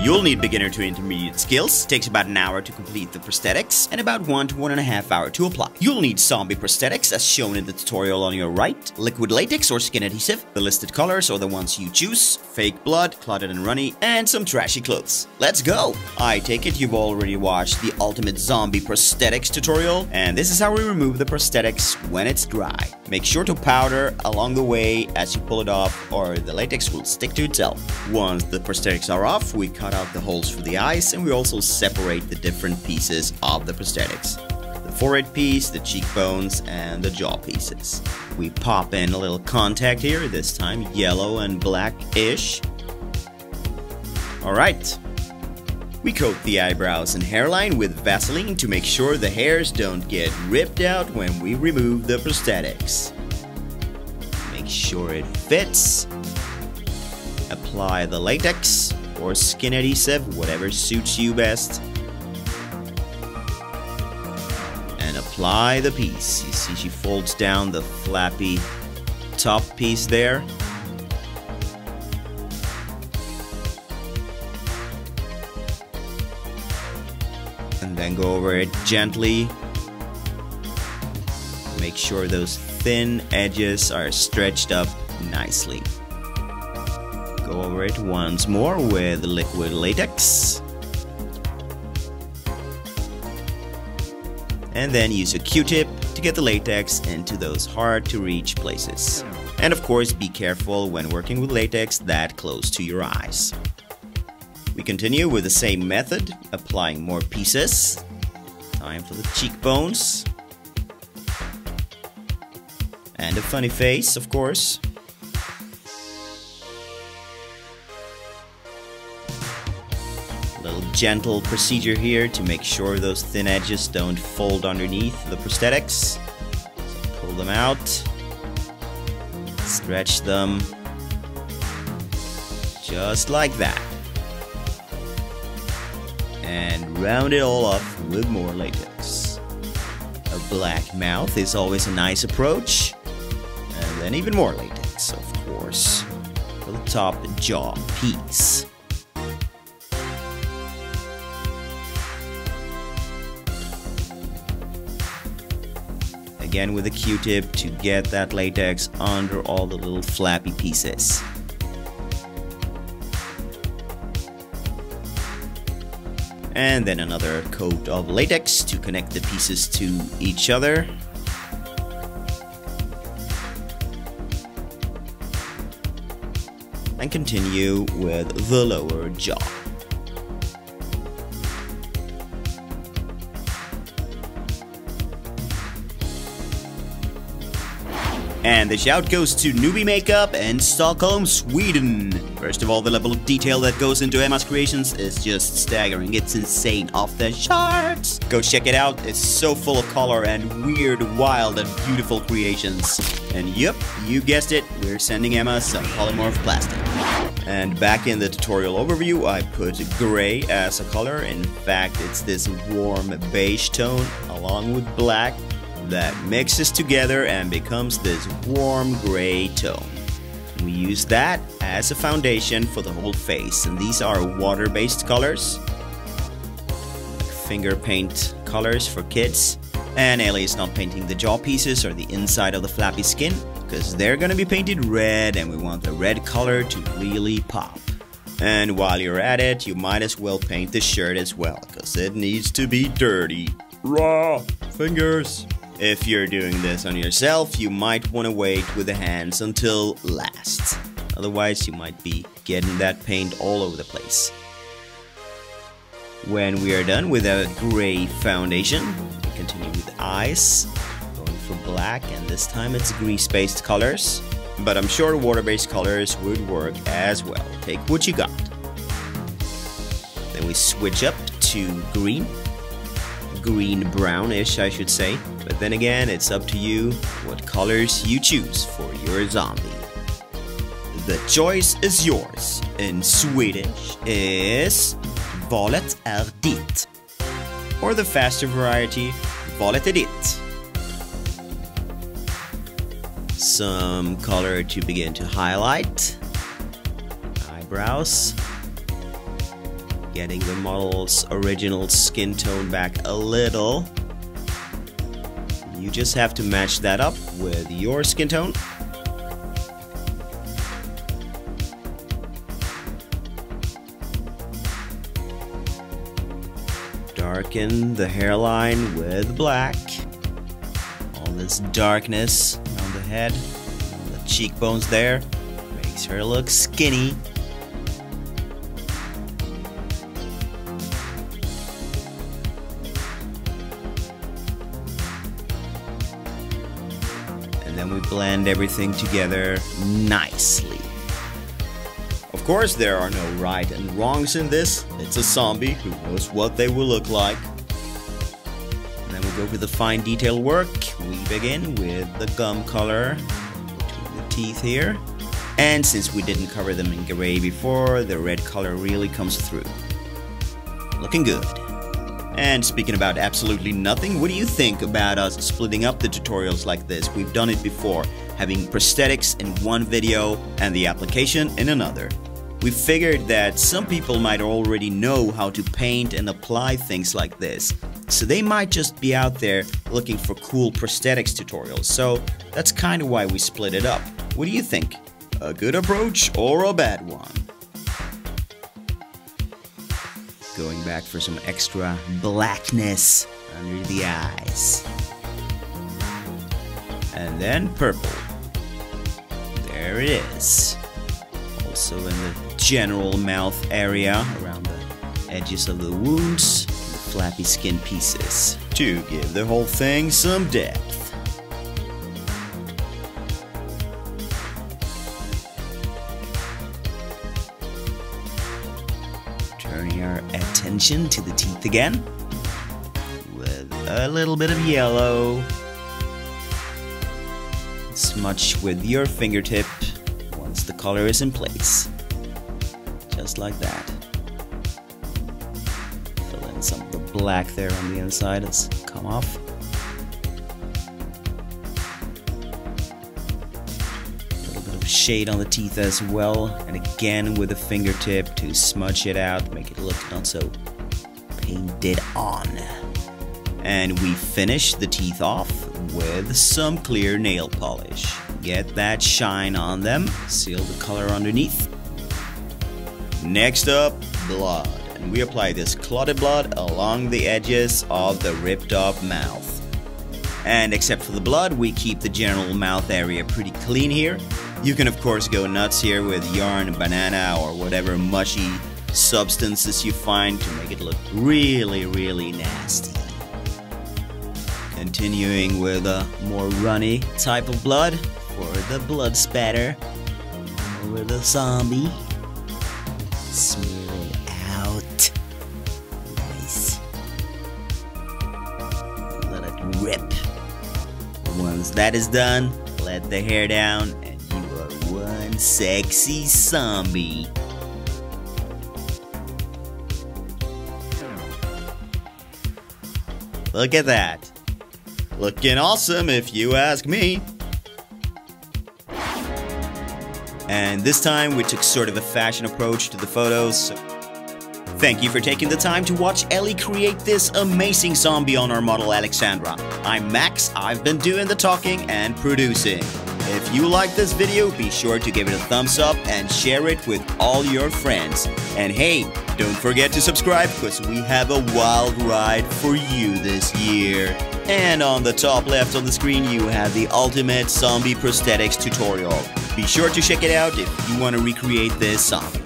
You'll need beginner to intermediate skills, takes about an hour to complete the prosthetics, and about 1 to 1.5 hours to apply. You'll need zombie prosthetics as shown in the tutorial on your right, liquid latex or skin adhesive, the listed colors or the ones you choose, fake blood, clotted and runny, and some trashy clothes. Let's go! I take it you've already watched the ultimate zombie prosthetics tutorial, and this is how we remove the prosthetics when it's dry. Make sure to powder along the way as you pull it off, or the latex will stick to itself. Once the prosthetics are off, we cut out the holes for the eyes, and we also separate the different pieces of the prosthetics. The forehead piece, the cheekbones, and the jaw pieces. We pop in a little contact here, this time yellow and black-ish. Alright. We coat the eyebrows and hairline with Vaseline to make sure the hairs don't get ripped out when we remove the prosthetics. Make sure it fits. Apply the latex or skin adhesive, whatever suits you best. And apply the piece. You see she folds down the flappy top piece there. And then go over it gently. Make sure those thin edges are stretched up nicely. Go over it once more with liquid latex. And then use a Q-tip to get the latex into those hard to reach places. And of course, be careful when working with latex that close to your eyes. We continue with the same method, applying more pieces. Time for the cheekbones. And a funny face, of course. A little gentle procedure here to make sure those thin edges don't fold underneath the prosthetics. So pull them out. Stretch them. Just like that. And round it all up with more latex. A black mouth is always a nice approach. And then even more latex, of course, for the top jaw piece. Again with a Q-tip to get that latex under all the little flappy pieces. And then another coat of latex to connect the pieces to each other. And continue with the lower jaw. And the shout goes to Newbie Makeup in Stockholm, Sweden. First of all, the level of detail that goes into Emma's creations is just staggering. It's insane, off the charts. Go check it out. It's so full of color and weird, wild, and beautiful creations. And yep, you guessed it, we're sending Emma some Ellimorph Plastic. And back in the tutorial overview, I put gray as a color. In fact, it's this warm beige tone along with black that mixes together and becomes this warm gray tone. We use that as a foundation for the whole face, and these are water-based colors, like finger paint colors for kids. And Ellie is not painting the jaw pieces or the inside of the flappy skin, because they're gonna be painted red, and we want the red color to really pop. And while you're at it, you might as well paint the shirt as well, because it needs to be dirty. Raw fingers. If you're doing this on yourself, you might want to wait with the hands until last. Otherwise, you might be getting that paint all over the place. When we are done with a gray foundation, we continue with eyes, going for black, and this time it's grease-based colors. But I'm sure water-based colors would work as well. Take what you got. Then we switch up to green. Green-brownish, I should say. But then again, it's up to you what colors you choose for your zombie. The choice is yours. In Swedish is Valet är ditt. Or the faster variety, Valet är ditt. Some color to begin to highlight. Eyebrows. getting the model's original skin tone back a little. You just have to match that up with your skin tone. Darken the hairline with black. All this darkness on the head, on the cheekbones there, makes her look skinny. And then we blend everything together nicely. Of course, there are no right and wrongs in this. It's a zombie, who knows what they will look like. And then we go with the fine detail work. We begin with the gum color between the teeth here. And since we didn't cover them in gray before, the red color really comes through. Looking good. And speaking about absolutely nothing, what do you think about us splitting up the tutorials like this? We've done it before, having prosthetics in one video and the application in another. We figured that some people might already know how to paint and apply things like this, so they might just be out there looking for cool prosthetics tutorials, so that's kind of why we split it up. What do you think? A good approach or a bad one? Going back for some extra blackness under the eyes. And then purple. There it is. Also in the general mouth area, around the edges of the wounds, flappy skin pieces, to give the whole thing some depth. Turning our attention to the teeth again, with a little bit of yellow. Smudge with your fingertip once the color is in place. Just like that. Fill in some of the black there on the inside has come off. A little bit of shade on the teeth as well, and again with the fingertip to smudge it out, make it look not so painted on. And we finish the teeth off with some clear nail polish. Get that shine on them, seal the color underneath. Next up, blood. And we apply this clotted blood along the edges of the ripped up mouth. And except for the blood, we keep the general mouth area pretty clean here. You can of course go nuts here with yarn, banana, or whatever mushy substances you find to make it look really, really nasty. Continuing with a more runny type of blood for the blood spatter over the zombie. Smear it out. Nice. Let it rip. Once that is done, let the hair down and you are one sexy zombie. Look at that. Looking awesome if you ask me. And this time we took sort of a fashion approach to the photos. Thank you for taking the time to watch Ellie create this amazing zombie on our model Alexandra. I'm Max, I've been doing the talking and producing. If you like this video, be sure to give it a thumbs up and share it with all your friends. And hey, don't forget to subscribe because we have a wild ride for you this year. And on the top left on the screen you have the ultimate zombie prosthetics tutorial. Be sure to check it out if you want to recreate this zombie.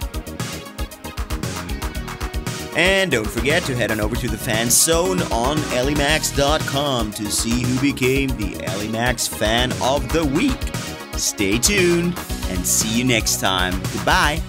And don't forget to head on over to the fan zone on ellimax.com to see who became the Ellimax Fan of the Week. Stay tuned and see you next time. Goodbye.